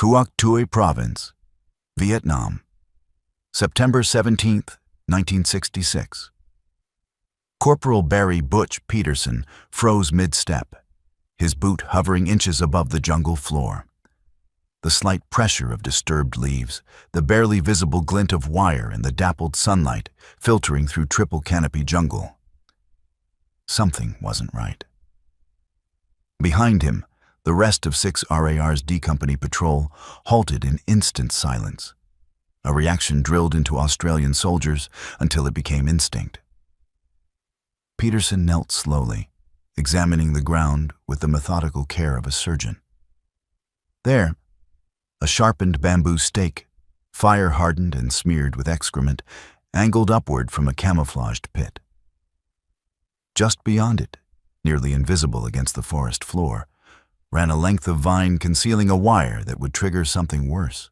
Phuoc Tuy Province, Vietnam, September 17, 1966. Corporal Barry Butch Peterson froze mid-step, his boot hovering inches above the jungle floor. The slight pressure of disturbed leaves, the barely visible glint of wire in the dappled sunlight filtering through triple canopy jungle. Something wasn't right. Behind him, the rest of 6 RAR's D Company patrol halted in instant silence, a reaction drilled into Australian soldiers until it became instinct. Peterson knelt slowly, examining the ground with the methodical care of a surgeon. There, a sharpened bamboo stake, fire-hardened and smeared with excrement, angled upward from a camouflaged pit. Just beyond it, nearly invisible against the forest floor, ran a length of vine concealing a wire that would trigger something worse.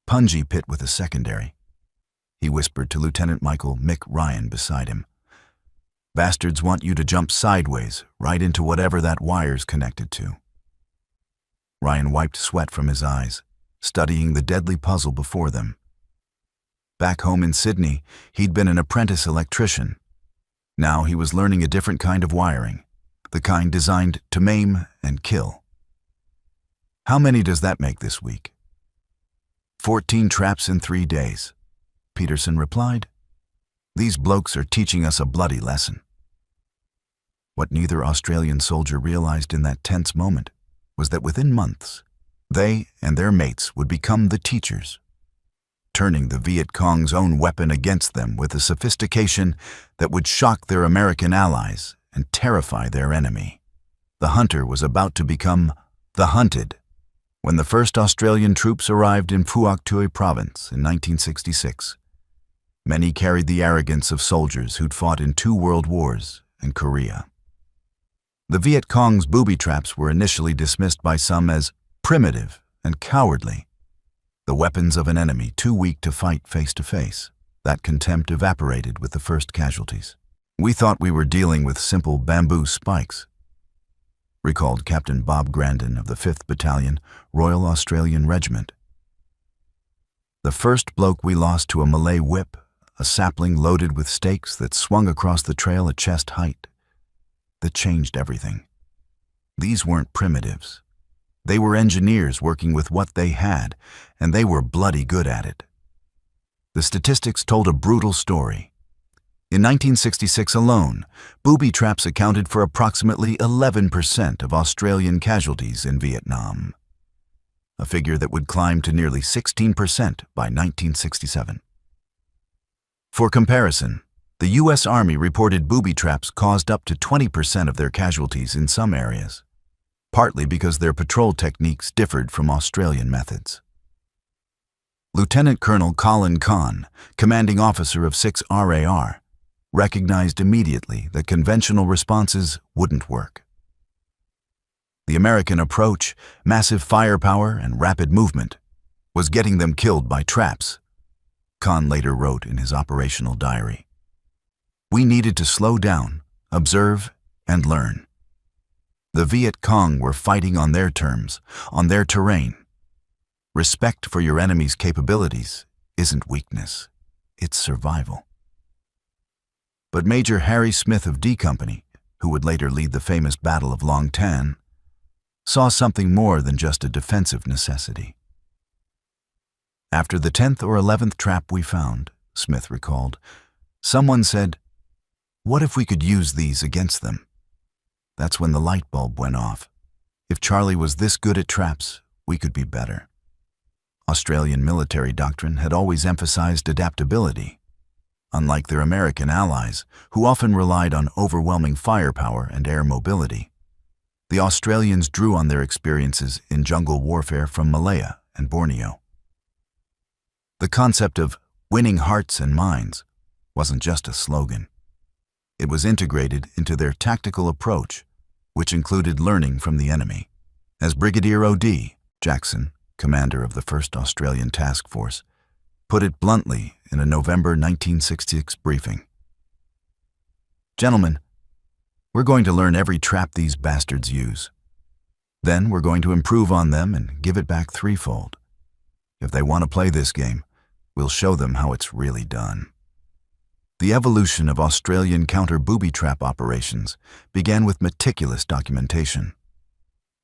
Punji pit with a secondary, he whispered to Lieutenant Michael Mick Ryan beside him. Bastards want you to jump sideways, right into whatever that wire's connected to. Ryan wiped sweat from his eyes, studying the deadly puzzle before them. Back home in Sydney, he'd been an apprentice electrician. Now he was learning a different kind of wiring, the kind designed to maim and kill. How many does that make this week? 14 traps in 3 days, Peterson replied. These blokes are teaching us a bloody lesson. What neither Australian soldier realized in that tense moment was that within months, they and their mates would become the teachers, turning the Viet Cong's own weapon against them with a sophistication that would shock their American allies and terrify their enemy. The hunter was about to become the hunted when the first Australian troops arrived in Phuoc Tuy Province in 1966. Many carried the arrogance of soldiers who'd fought in 2 world wars and Korea. The Viet Cong's booby traps were initially dismissed by some as primitive and cowardly, the weapons of an enemy too weak to fight face to face. That contempt evaporated with the first casualties. We thought we were dealing with simple bamboo spikes, recalled Captain Bob Grandin of the 5th Battalion, Royal Australian Regiment. The first bloke we lost to a Malay whip, a sapling loaded with stakes that swung across the trail at chest height. That changed everything. These weren't primitives. They were engineers working with what they had, and they were bloody good at it. The statistics told a brutal story. In 1966 alone, booby traps accounted for approximately 11% of Australian casualties in Vietnam, a figure that would climb to nearly 16% by 1967. For comparison, the U.S. Army reported booby traps caused up to 20% of their casualties in some areas, partly because their patrol techniques differed from Australian methods. Lieutenant Colonel Colin Kahn, commanding officer of 6 RAR, recognized immediately that conventional responses wouldn't work. The American approach, massive firepower and rapid movement, was getting them killed by traps. Kahn later wrote in his operational diary, "We needed to slow down, observe, and learn. The Viet Cong were fighting on their terms, on their terrain. Respect for your enemy's capabilities isn't weakness, it's survival." But Major Harry Smith of D Company, who would later lead the famous Battle of Long Tan, saw something more than just a defensive necessity. After the 10th or 11th trap we found, Smith recalled, someone said, "What if we could use these against them?" That's when the light bulb went off. If Charlie was this good at traps, we could be better. Australian military doctrine had always emphasized adaptability. Unlike their American allies, who often relied on overwhelming firepower and air mobility, the Australians drew on their experiences in jungle warfare from Malaya and Borneo. The concept of winning hearts and minds wasn't just a slogan. It was integrated into their tactical approach, which included learning from the enemy. As Brigadier O.D. Jackson, commander of the 1st Australian Task Force, put it bluntly in a November 1966 briefing, "Gentlemen, we're going to learn every trap these bastards use. Then we're going to improve on them and give it back threefold. If they want to play this game, we'll show them how it's really done. The evolution of Australian counter-booby trap operations began with meticulous documentation.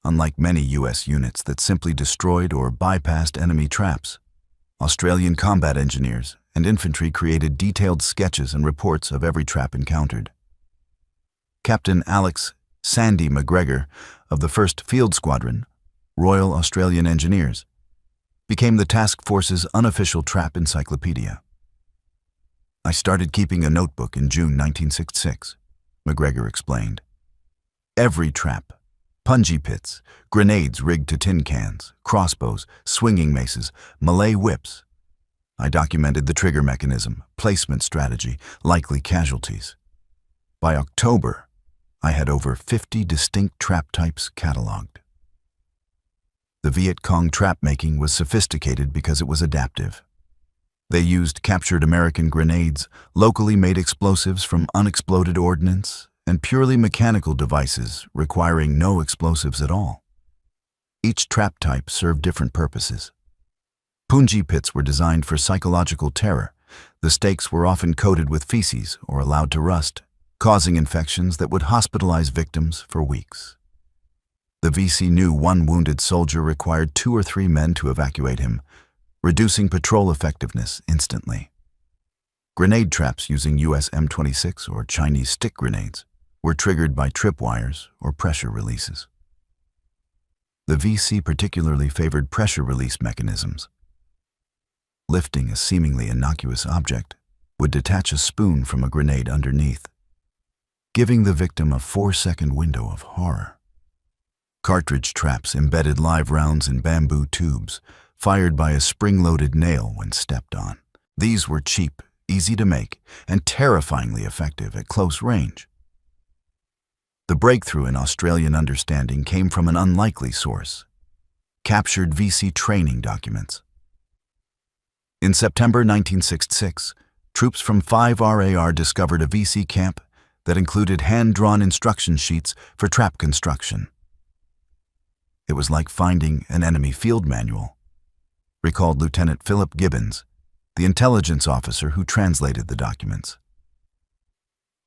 Unlike many U.S. units that simply destroyed or bypassed enemy traps, Australian combat engineers and infantry created detailed sketches and reports of every trap encountered. Captain Alex Sandy MacGregor of the 1st Field Squadron, Royal Australian Engineers, became the task force's unofficial trap encyclopedia. I started keeping a notebook in June 1966, MacGregor explained. Every trap, punji pits, grenades rigged to tin cans, crossbows, swinging maces, Malay whips. I documented the trigger mechanism, placement strategy, likely casualties. By October, I had over 50 distinct trap types catalogued. The Viet Cong trap making was sophisticated because it was adaptive. They used captured American grenades, locally made explosives from unexploded ordnance, and purely mechanical devices requiring no explosives at all. Each trap type served different purposes. Punji pits were designed for psychological terror. The stakes were often coated with feces or allowed to rust, causing infections that would hospitalize victims for weeks. The VC knew one wounded soldier required 2 or 3 men to evacuate him, reducing patrol effectiveness instantly. Grenade traps using US M26 or Chinese stick grenades were triggered by tripwires or pressure releases. The VC particularly favored pressure release mechanisms. Lifting a seemingly innocuous object would detach a spoon from a grenade underneath, giving the victim a 4-second window of horror. Cartridge traps embedded live rounds in bamboo tubes, fired by a spring-loaded nail when stepped on. These were cheap, easy to make, and terrifyingly effective at close range. The breakthrough in Australian understanding came from an unlikely source: captured VC training documents. In September 1966, troops from 5 RAR discovered a VC camp that included hand-drawn instruction sheets for trap construction. It was like finding an enemy field manual, recalled Lieutenant Philip Gibbons, the intelligence officer who translated the documents.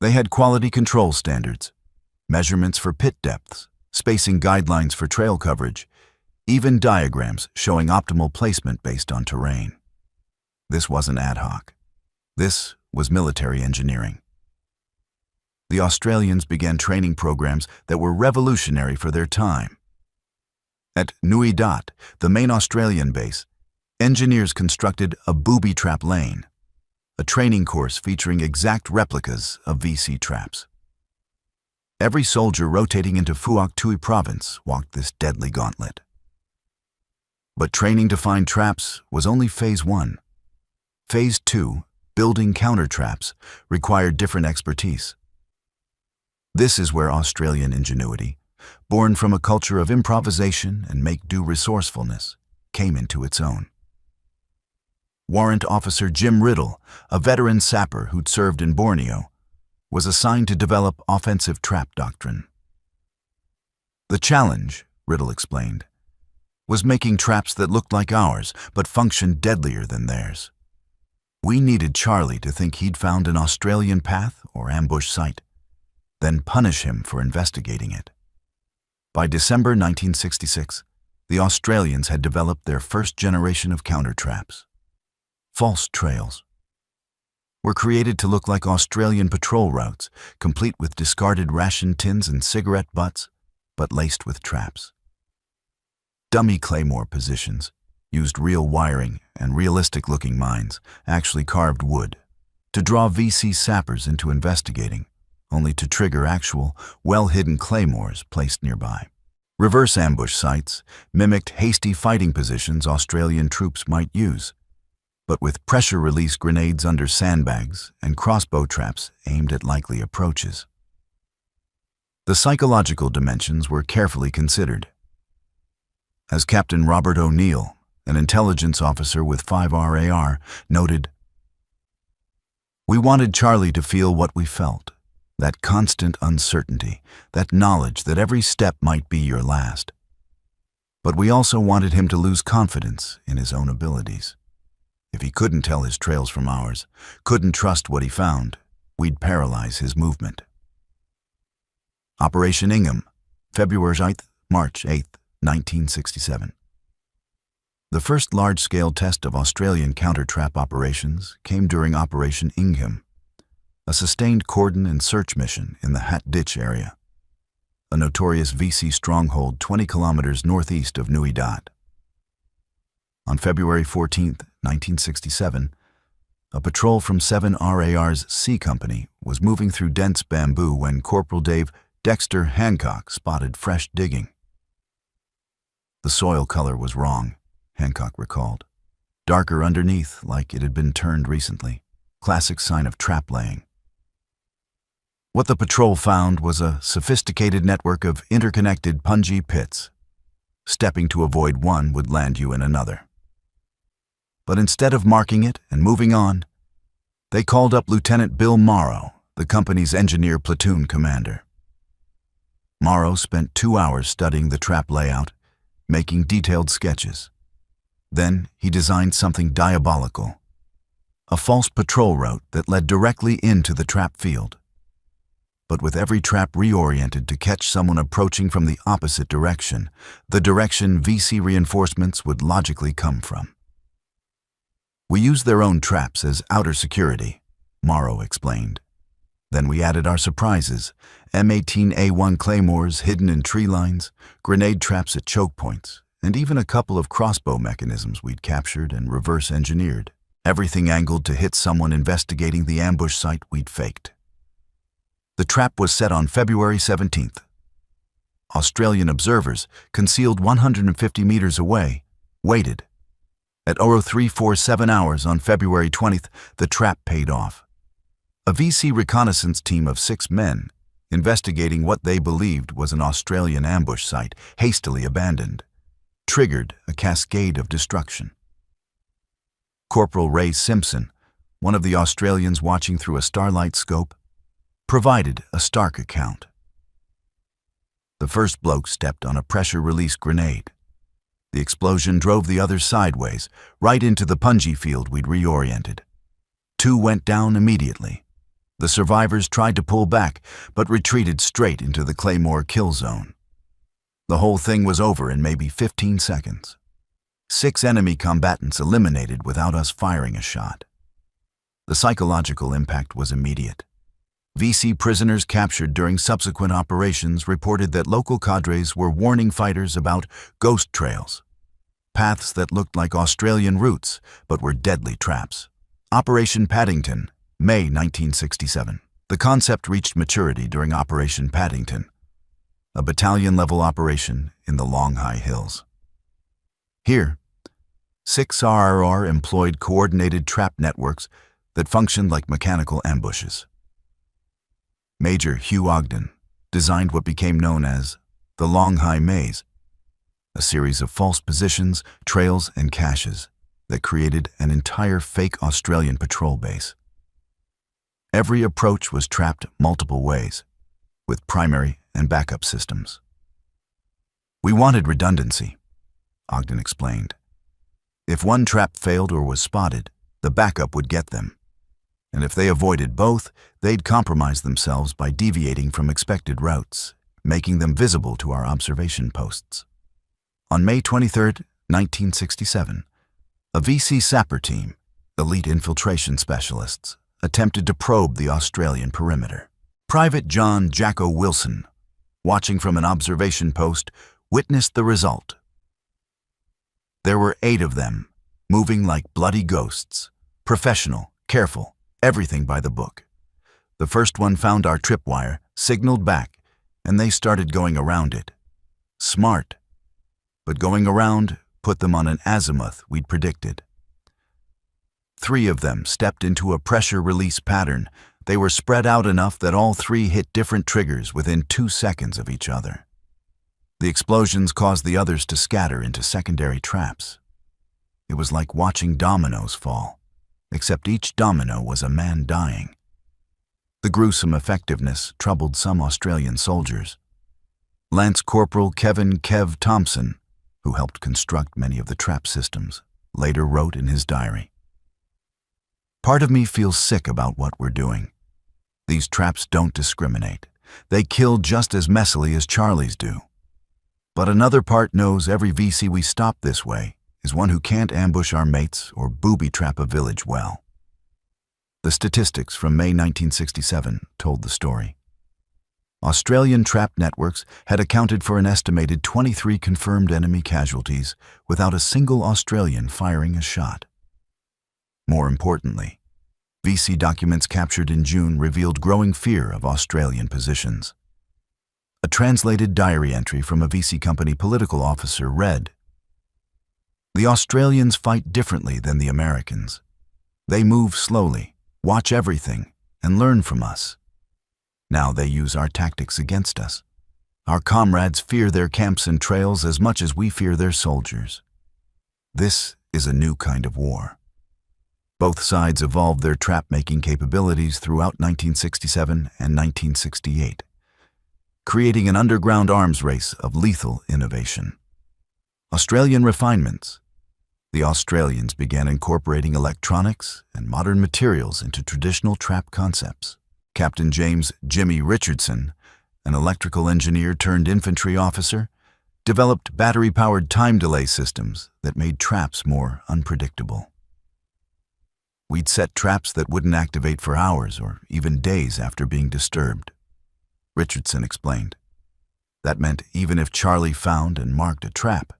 They had quality control standards, measurements for pit depths, spacing guidelines for trail coverage, even diagrams showing optimal placement based on terrain. This wasn't ad hoc. This was military engineering. The Australians began training programs that were revolutionary for their time. At Nui Dat, the main Australian base, engineers constructed a booby trap lane, a training course featuring exact replicas of VC traps. Every soldier rotating into Phuoc Tuy Province walked this deadly gauntlet. But training to find traps was only Phase 1. Phase 2, building counter-traps, required different expertise. This is where Australian ingenuity, born from a culture of improvisation and make-do resourcefulness, came into its own. Warrant Officer Jim Riddle, a veteran sapper who'd served in Borneo, was assigned to develop offensive trap doctrine. The challenge, Riddle explained, was making traps that looked like ours but functioned deadlier than theirs. We needed Charlie to think he'd found an Australian path or ambush site, then punish him for investigating it. By December 1966, the Australians had developed their first generation of counter-traps. False trails were created to look like Australian patrol routes, complete with discarded ration tins and cigarette butts, but laced with traps. Dummy claymore positions used real wiring and realistic-looking mines, actually carved wood, to draw VC sappers into investigating, only to trigger actual, well-hidden claymores placed nearby. Reverse ambush sites mimicked hasty fighting positions Australian troops might use, but with pressure release grenades under sandbags and crossbow traps aimed at likely approaches. The psychological dimensions were carefully considered. As Captain Robert O'Neill, an intelligence officer with 5 RAR, noted, "We wanted Charlie to feel what we felt, that constant uncertainty, that knowledge that every step might be your last. But we also wanted him to lose confidence in his own abilities. If he couldn't tell his trails from ours, couldn't trust what he found, we'd paralyze his movement. Operation Ingham, February 8th, March 8th, 1967. The first large-scale test of Australian counter-trap operations came during Operation Ingham, a sustained cordon and search mission in the Hat Ditch area, a notorious VC stronghold 20 kilometers northeast of Nui Dat. On February 14, 1967, a patrol from 7 RAR's C Company was moving through dense bamboo when Corporal Dave Dexter Hancock spotted fresh digging. The soil color was wrong, Hancock recalled. Darker underneath, like it had been turned recently. Classic sign of trap laying. What the patrol found was a sophisticated network of interconnected punji pits. Stepping to avoid one would land you in another. But instead of marking it and moving on, they called up Lieutenant Bill Morrow, the company's engineer platoon commander. Morrow spent 2 hours studying the trap layout, making detailed sketches. Then he designed something diabolical, a false patrol route that led directly into the trap field. But with every trap reoriented to catch someone approaching from the opposite direction, the direction VC reinforcements would logically come from. We used their own traps as outer security, Morrow explained. Then we added our surprises, M18A1 claymores hidden in tree lines, grenade traps at choke points, and even a couple of crossbow mechanisms we'd captured and reverse engineered, everything angled to hit someone investigating the ambush site we'd faked. The trap was set on February 17th. Australian observers, concealed 150 meters away, waited. At 0347 hours on February 20th, the trap paid off. A VC reconnaissance team of 6 men, investigating what they believed was an Australian ambush site, hastily abandoned, triggered a cascade of destruction. Corporal Ray Simpson, one of the Australians watching through a starlight scope, provided a stark account. The first bloke stepped on a pressure-release grenade. The explosion drove the others sideways, right into the punji field we'd reoriented. 2 went down immediately. The survivors tried to pull back, but retreated straight into the Claymore kill zone. The whole thing was over in maybe 15 seconds. 6 enemy combatants eliminated without us firing a shot. The psychological impact was immediate. VC prisoners captured during subsequent operations reported that local cadres were warning fighters about ghost trails, paths that looked like Australian routes but were deadly traps. Operation Paddington, May 1967. The concept reached maturity during Operation Paddington, a battalion-level operation in the Long High Hills. Here, 6 RRR employed coordinated trap networks that functioned like mechanical ambushes. Major Hugh Ogden designed what became known as the Long High Maze, a series of false positions, trails, and caches that created an entire fake Australian patrol base. Every approach was trapped multiple ways, with primary and backup systems. We wanted redundancy, Ogden explained. If one trap failed or was spotted, the backup would get them. And if they avoided both, they'd compromise themselves by deviating from expected routes, making them visible to our observation posts. On May 23, 1967, a VC sapper team, elite infiltration specialists, attempted to probe the Australian perimeter. Private John Jacko Wilson, watching from an observation post, witnessed the result. There were 8 of them, moving like bloody ghosts, professional, careful, everything by the book. The first one found our tripwire, signaled back, and they started going around it. Smart. But going around put them on an azimuth we'd predicted. 3 of them stepped into a pressure release pattern. They were spread out enough that all 3 hit different triggers within 2 seconds of each other. The explosions caused the others to scatter into secondary traps. It was like watching dominoes fall, except each domino was a man dying. The gruesome effectiveness troubled some Australian soldiers. Lance Corporal Kevin Kev Thompson, who helped construct many of the trap systems, later wrote in his diary, "Part of me feels sick about what we're doing. These traps don't discriminate. They kill just as messily as Charlie's do. But another part knows every VC we stop this way is one who can't ambush our mates or booby trap a village well." The statistics from May 1967 told the story. Australian trap networks had accounted for an estimated 23 confirmed enemy casualties without a single Australian firing a shot. More importantly, VC documents captured in June revealed growing fear of Australian positions. A translated diary entry from a VC company political officer read, "The Australians fight differently than the Americans. They move slowly, watch everything, and learn from us. Now they use our tactics against us. Our comrades fear their camps and trails as much as we fear their soldiers. This is a new kind of war." Both sides evolved their trap-making capabilities throughout 1967 and 1968, creating an underground arms race of lethal innovation. Australian refinements. The Australians began incorporating electronics and modern materials into traditional trap concepts. Captain James "Jimmy" Richardson, an electrical engineer turned infantry officer, developed battery-powered time delay systems that made traps more unpredictable. "We'd set traps that wouldn't activate for hours or even days after being disturbed," Richardson explained. That meant even if Charlie found and marked a trap,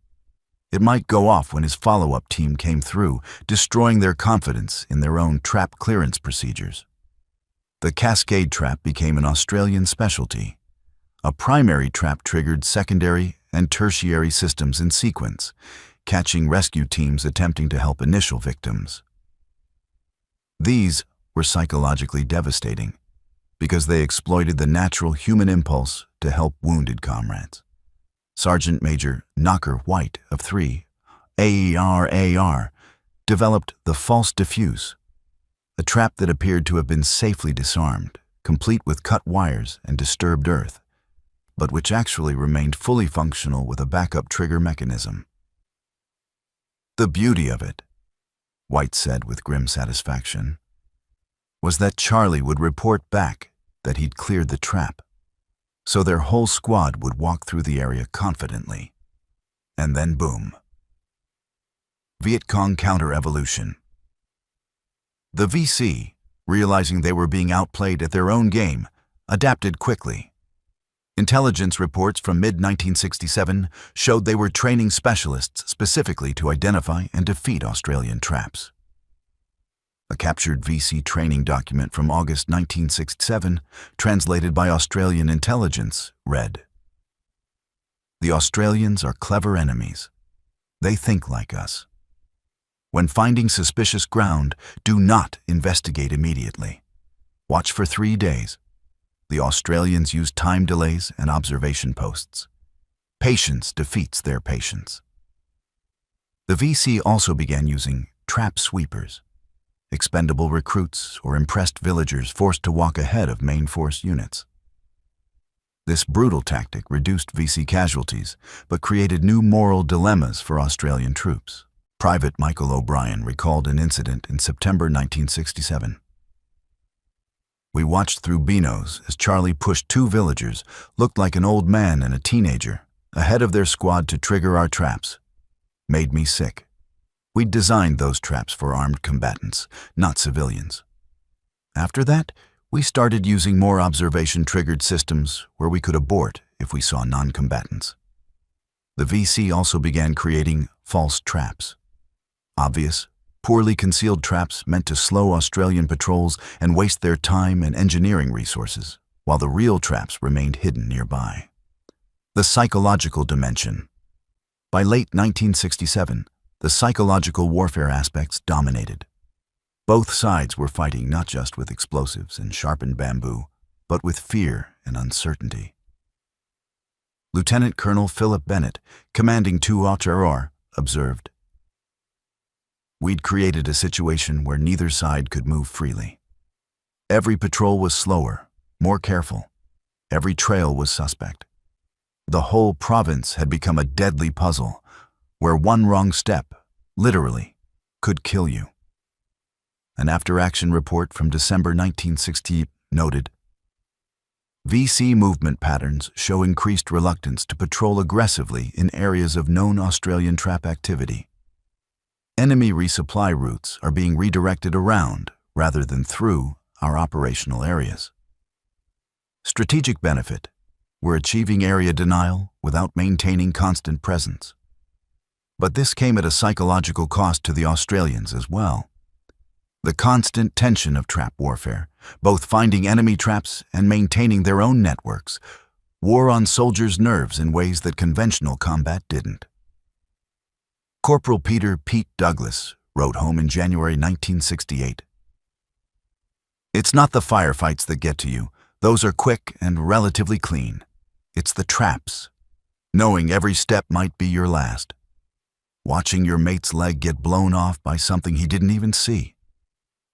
it might go off when his follow-up team came through, destroying their confidence in their own trap clearance procedures. The cascade trap became an Australian specialty. A primary trap triggered secondary and tertiary systems in sequence, catching rescue teams attempting to help initial victims. These were psychologically devastating because they exploited the natural human impulse to help wounded comrades. Sergeant Major Knocker White of 3 AERAR developed the false diffuse, a trap that appeared to have been safely disarmed, complete with cut wires and disturbed earth, but which actually remained fully functional with a backup trigger mechanism. "The beauty of it," White said with grim satisfaction, "was that Charlie would report back that he'd cleared the trap, so their whole squad would walk through the area confidently. And then boom." Viet Cong counter-evolution. The VC, realizing they were being outplayed at their own game, adapted quickly. Intelligence reports from mid-1967 showed they were training specialists specifically to identify and defeat Australian traps. A captured VC training document from August 1967, translated by Australian intelligence, read, "The Australians are clever enemies. They think like us. When finding suspicious ground, do not investigate immediately. Watch for 3 days. The Australians use time delays and observation posts. Patience defeats their patience." The VC also began using trap sweepers, expendable recruits or impressed villagers forced to walk ahead of main force units. This brutal tactic reduced VC casualties, but created new moral dilemmas for Australian troops. Private Michael O'Brien recalled an incident in September 1967. "We watched through binos as Charlie pushed 2 villagers, looked like an old man and a teenager, ahead of their squad to trigger our traps. Made me sick. We'd designed those traps for armed combatants, not civilians. After that, we started using more observation-triggered systems where we could abort if we saw non-combatants." The VC also began creating false traps. Obvious, poorly concealed traps meant to slow Australian patrols and waste their time and engineering resources, while the real traps remained hidden nearby. The psychological dimension. By late 1967, the psychological warfare aspects dominated. Both sides were fighting not just with explosives and sharpened bamboo, but with fear and uncertainty. Lieutenant Colonel Philip Bennett, commanding 2 Operations, observed, "We'd created a situation where neither side could move freely. Every patrol was slower, more careful. Every trail was suspect. The whole province had become a deadly puzzle, where one wrong step, literally, could kill you. An after-action report from December 1960 noted, VC movement patterns show increased reluctance to patrol aggressively in areas of known Australian trap activity. Enemy resupply routes are being redirected around rather than through our operational areas. Strategic benefit: we're achieving area denial without maintaining constant presence. But this came at a psychological cost to the Australians as well. The constant tension of trap warfare, both finding enemy traps and maintaining their own networks, wore on soldiers' nerves in ways that conventional combat didn't. Corporal Pete Douglas wrote home in January 1968, "It's not the firefights that get to you. Those are quick and relatively clean. It's the traps. Knowing every step might be your last. Watching your mate's leg get blown off by something he didn't even see.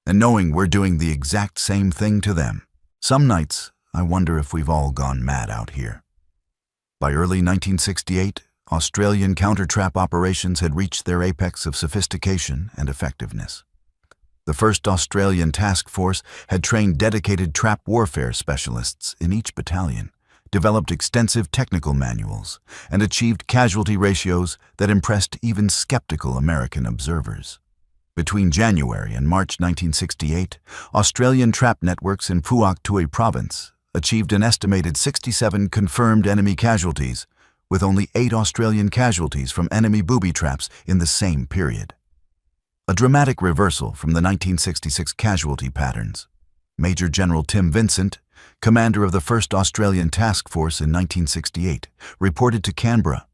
And knowing we're doing the exact same thing to them. Some nights, I wonder if we've all gone mad out here." By early 1968, Australian counter-trap operations had reached their apex of sophistication and effectiveness. The 1st Australian Task Force had trained dedicated trap warfare specialists in each battalion, developed extensive technical manuals, and achieved casualty ratios that impressed even skeptical American observers. Between January and March 1968, Australian trap networks in Phuoc Tuy Province achieved an estimated 67 confirmed enemy casualties, with only 8 Australian casualties from enemy booby traps in the same period. A dramatic reversal from the 1966 casualty patterns. Major General Tim Vincent, commander of the 1st Australian Task Force in 1968, reported to Canberra,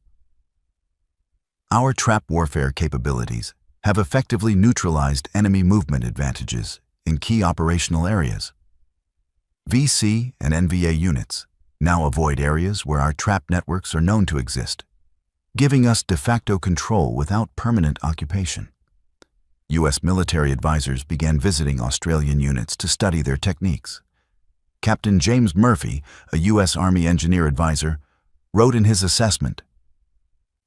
"Our trap warfare capabilities have effectively neutralized enemy movement advantages in key operational areas. VC and NVA units now avoid areas where our trap networks are known to exist, giving us de facto control without permanent occupation." U.S. military advisors began visiting Australian units to study their techniques. Captain James Murphy, a U.S. Army engineer advisor, wrote in his assessment,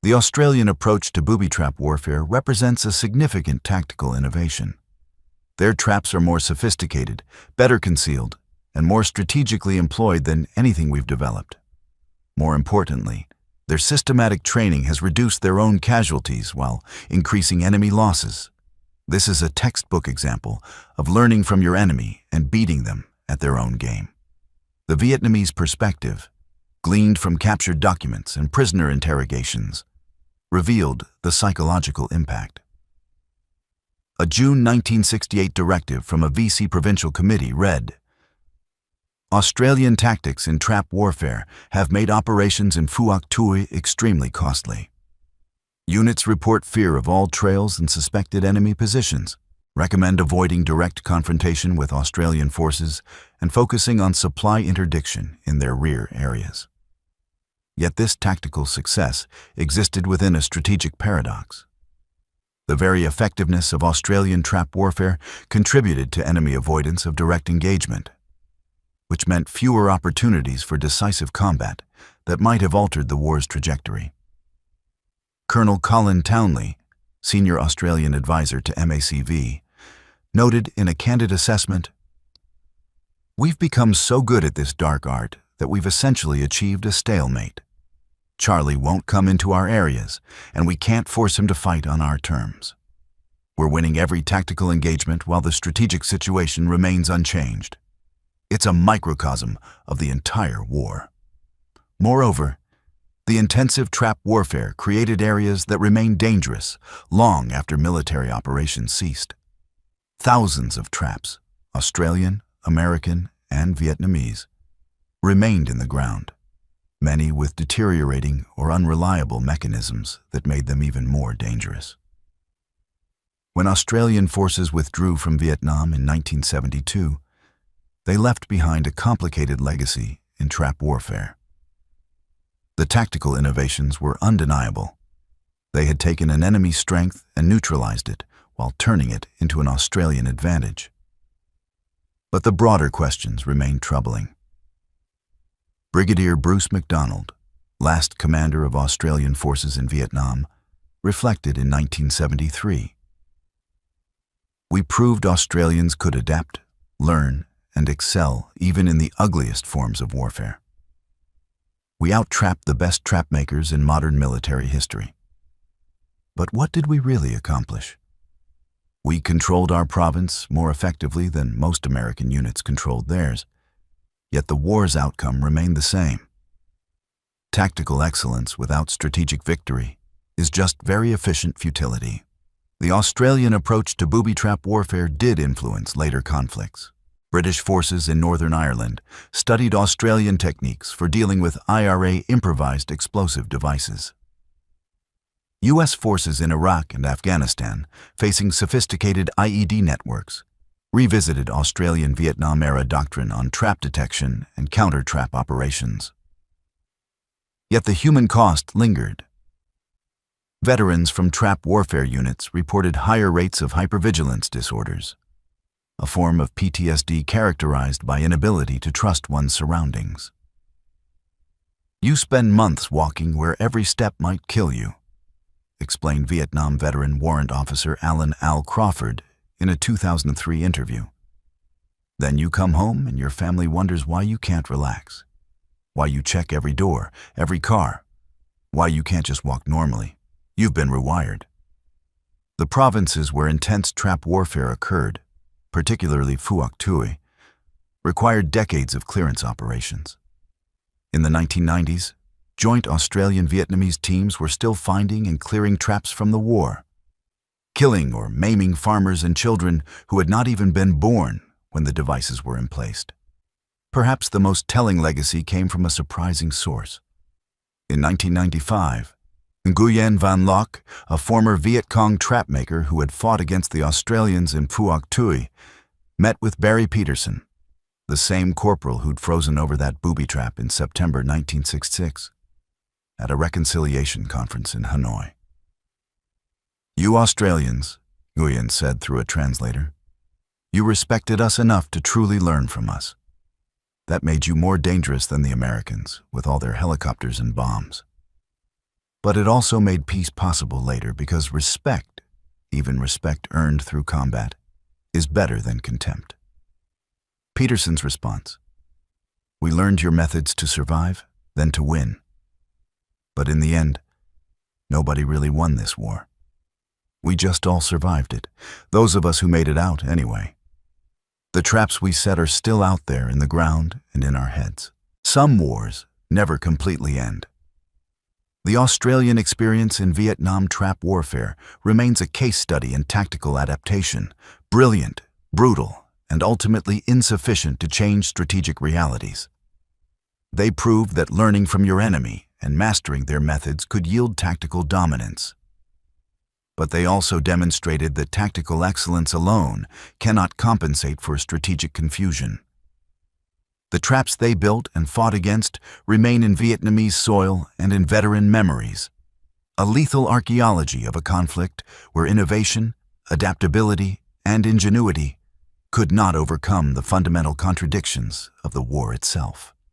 "The Australian approach to booby trap warfare represents a significant tactical innovation. Their traps are more sophisticated, better concealed, and more strategically employed than anything we've developed. More importantly, their systematic training has reduced their own casualties while increasing enemy losses. This is a textbook example of learning from your enemy and beating them at their own game." The Vietnamese perspective, gleaned from captured documents and prisoner interrogations, revealed the psychological impact. A June 1968 directive from a VC provincial committee read, "Australian tactics in trap warfare have made operations in Phuoc Tuy extremely costly. Units report fear of all trails and suspected enemy positions, recommend avoiding direct confrontation with Australian forces, and focusing on supply interdiction in their rear areas." Yet this tactical success existed within a strategic paradox. The very effectiveness of Australian trap warfare contributed to enemy avoidance of direct engagement, which meant fewer opportunities for decisive combat that might have altered the war's trajectory. Colonel Colin Townley, senior Australian advisor to MACV, noted in a candid assessment, "We've become so good at this dark art that we've essentially achieved a stalemate. Charlie won't come into our areas, and we can't force him to fight on our terms. We're winning every tactical engagement while the strategic situation remains unchanged. It's a microcosm of the entire war." Moreover, the intensive trap warfare created areas that remained dangerous long after military operations ceased. Thousands of traps, Australian, American, and Vietnamese, remained in the ground, many with deteriorating or unreliable mechanisms that made them even more dangerous. When Australian forces withdrew from Vietnam in 1972, they left behind a complicated legacy in trap warfare. The tactical innovations were undeniable. They had taken an enemy's strength and neutralized it while turning it into an Australian advantage. But the broader questions remained troubling. Brigadier Bruce MacDonald, last commander of Australian forces in Vietnam, reflected in 1973. We proved Australians could adapt, learn, and excel even in the ugliest forms of warfare. We out-trapped the best trap-makers in modern military history. But what did we really accomplish? We controlled our province more effectively than most American units controlled theirs, yet the war's outcome remained the same. Tactical excellence without strategic victory is just very efficient futility. The Australian approach to booby trap warfare did influence later conflicts. British forces in Northern Ireland studied Australian techniques for dealing with IRA improvised explosive devices. U.S. forces in Iraq and Afghanistan, facing sophisticated IED networks, revisited Australian Vietnam-era doctrine on trap detection and counter-trap operations. Yet the human cost lingered. Veterans from trap warfare units reported higher rates of hypervigilance disorders, a form of PTSD characterized by inability to trust one's surroundings. You spend months walking where every step might kill you, explained Vietnam veteran Warrant Officer Alan Al Crawford in a 2003 interview. Then you come home and your family wonders why you can't relax, why you check every door, every car, why you can't just walk normally. You've been rewired. The provinces where intense trap warfare occurred, particularly Phuoc Tuy, required decades of clearance operations. In the 1990s, joint Australian-Vietnamese teams were still finding and clearing traps from the war, killing or maiming farmers and children who had not even been born when the devices were emplaced. Perhaps the most telling legacy came from a surprising source. In 1995, Nguyen Van Loc, a former Viet Cong trapmaker who had fought against the Australians in Phuoc Tuy, met with Barry Peterson, the same corporal who'd frozen over that booby trap in September 1966, at a reconciliation conference in Hanoi. "You Australians," Nguyen said through a translator, "you respected us enough to truly learn from us. That made you more dangerous than the Americans, with all their helicopters and bombs. But it also made peace possible later because respect, even respect earned through combat, is better than contempt." Peterson's response: "We learned your methods to survive, then to win. But in the end, nobody really won this war. We just all survived it, those of us who made it out anyway. The traps we set are still out there in the ground and in our heads. Some wars never completely end. The Australian experience in Vietnam trap warfare remains a case study in tactical adaptation, brilliant, brutal, and ultimately insufficient to change strategic realities. They proved that learning from your enemy and mastering their methods could yield tactical dominance. But they also demonstrated that tactical excellence alone cannot compensate for strategic confusion. The traps they built and fought against remain in Vietnamese soil and in veteran memories, a lethal archaeology of a conflict where innovation, adaptability, and ingenuity could not overcome the fundamental contradictions of the war itself.